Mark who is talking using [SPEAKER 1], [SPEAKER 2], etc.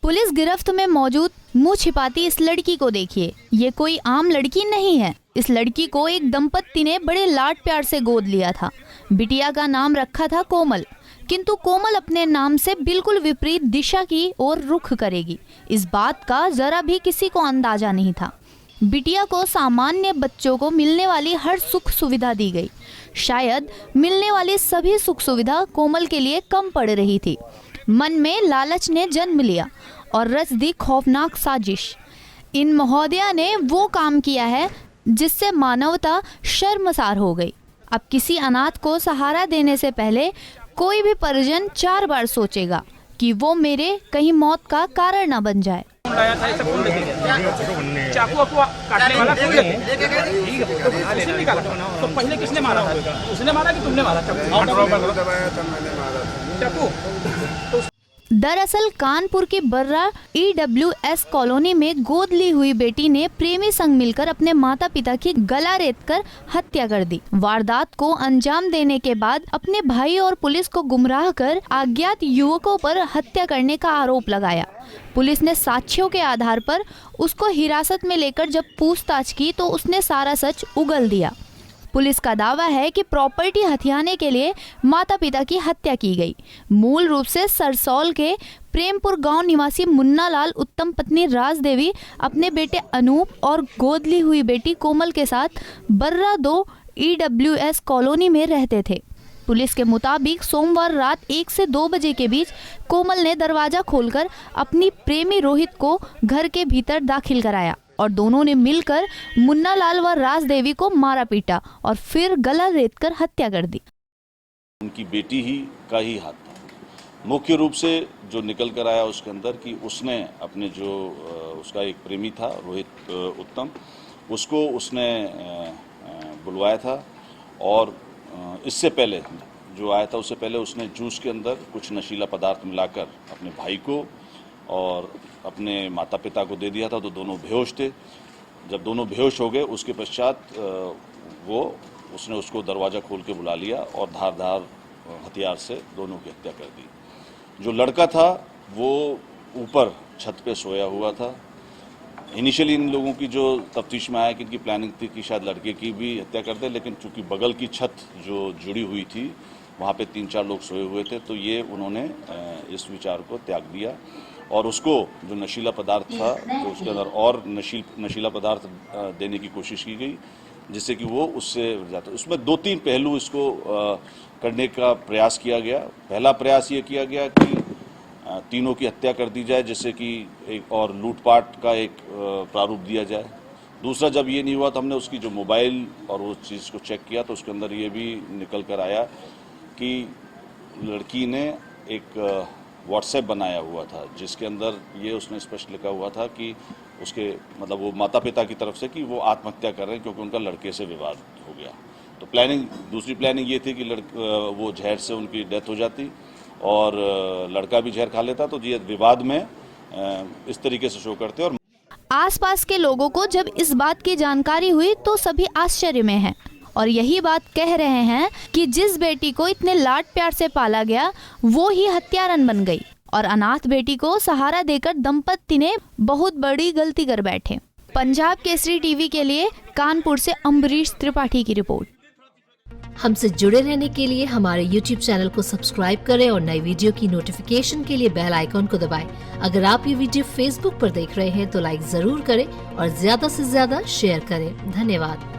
[SPEAKER 1] Police गिरफ्त में मौजूद मुंह छिपाती इस लड़की को देखिए। ये कोई आम लड़की नहीं है। इस लड़की को एक दंपत्ति ने बड़े लाड प्यार से गोद लिया था। बिटिया का नाम रखा था कोमल, किंतु कोमल अपने नाम से बिल्कुल विपरीत दिशा की ओर रुख करेगी, इस बात का जरा भी किसी को अंदाजा नहीं था। बिटिया को सामान्य बच्चों को मिलने वाली हर सुख सुविधा दी गई। शायद मिलने वाली सभी सुख सुविधा कोमल के लिए कम पड़ रही थी। मन में लालच ने जन्म लिया और रच दी खौफनाक साजिश। इन महोदया ने वो काम किया है जिससे मानवता शर्मसार हो गई। अब किसी अनाथ को सहारा देने से पहले कोई भी परिजन 4 बार सोचेगा कि वो मेरे कहीं मौत का कारण न बन जाए।
[SPEAKER 2] चाकू वाकू काटने वाला कोई उसने निकाला तो पहले किसने मारा? उसने मारा कि तुमने मारा चाकू?
[SPEAKER 1] दरअसल कानपुर के बर्रा EWS कॉलोनी में गोद ली हुई बेटी ने प्रेमी संग मिलकर अपने माता पिता की गला रेतकर हत्या कर दी। वारदात को अंजाम देने के बाद अपने भाई और पुलिस को गुमराह कर अज्ञात युवकों पर हत्या करने का आरोप लगाया। पुलिस ने साक्ष्यों के आधार पर उसको हिरासत में लेकर जब पूछताछ की तो उसने सारा सच उगल दिया। पुलिस का दावा है कि प्रॉपर्टी हथियाने के लिए माता पिता की हत्या की गई। मूल रूप से सरसौल के प्रेमपुर गांव निवासी मुन्ना लाल उत्तम पत्नी राज देवी अपने बेटे अनूप और गोद ली हुई बेटी कोमल के साथ बर्रा 2 EWS कॉलोनी में रहते थे। पुलिस के मुताबिक सोमवार रात 1 से 2 बजे के बीच कोमल ने दरवाजा खोलकर अपनी प्रेमी रोहित को घर के भीतर दाखिल कराया और दोनों ने मिलकर मुन्ना लाल व राज देवी को मारा पीटा और फिर गला रेतकर हत्या कर दी।
[SPEAKER 3] उनकी बेटी ही का ही हाथ था। मुख्य रूप से जो निकल कर आया उसके अंदर कि उसने अपने जो उसका एक प्रेमी था रोहित उत्तम, उसको उसने बुलवाया था और इससे पहले जो आया था उससे पहले उसने जूस के अंदर कुछ नशीला पदार्थ मिलाकर अपने भाई को और अपने माता पिता को दे दिया था, तो दोनों बेहोश थे। जब दोनों बेहोश हो गए उसके पश्चात उसने उसको दरवाज़ा खोल के बुला लिया और धारदार हथियार से दोनों की हत्या कर दी। जो लड़का था वो ऊपर छत पे सोया हुआ था। इनिशियली इन लोगों की जो तफ्तीश में आया कि इनकी प्लानिंग थी कि शायद लड़के की भी हत्या कर दे, लेकिन चूंकि बगल की छत जो जुड़ी हुई थी वहाँ पे 3-4 लोग सोए हुए थे, तो ये उन्होंने इस विचार को त्याग दिया और उसको जो नशीला पदार्थ था तो उसके अंदर और नशीला पदार्थ देने की कोशिश की गई जिससे कि वो उससे जाता। उसमें 2-3 पहलू इसको करने का प्रयास किया गया। पहला प्रयास ये किया गया कि तीनों की हत्या कर दी जाए, जिससे कि एक और लूटपाट का एक प्रारूप दिया जाए। दूसरा, जब ये नहीं हुआ तो हमने उसकी जो मोबाइल और वो चीज़ को चेक किया तो उसके अंदर ये भी निकल कर आया कि लड़की ने एक व्हाट्सएप बनाया हुआ था जिसके अंदर ये उसने स्पष्ट लिखा हुआ था कि उसके मतलब वो माता पिता की तरफ से कि वो आत्महत्या कर रहे हैं क्योंकि उनका लड़के से विवाद हो गया। तो दूसरी प्लानिंग ये थी कि वो जहर से उनकी डेथ हो जाती और लड़का भी जहर खा लेता, तो ये विवाद में इस तरीके से शो करते। और
[SPEAKER 1] आसपास के लोगों को जब इस बात की जानकारी हुई तो सभी आश्चर्य में हैं और यही बात कह रहे हैं कि जिस बेटी को इतने लाड प्यार से पाला गया वो ही हत्यारन बन गई और अनाथ बेटी को सहारा देकर दंपत्ति ने बहुत बड़ी गलती कर बैठे। पंजाब केसरी टीवी के लिए कानपुर से अम्बरीश त्रिपाठी की रिपोर्ट।
[SPEAKER 4] हमसे जुड़े रहने के लिए हमारे YouTube चैनल को सब्सक्राइब करें और नई वीडियो की नोटिफिकेशन के लिए बेल आइकॉन को दबाएं। अगर आप ये वीडियो Facebook पर देख रहे हैं तो लाइक जरूर करें और ज्यादा से ज्यादा शेयर करें। धन्यवाद।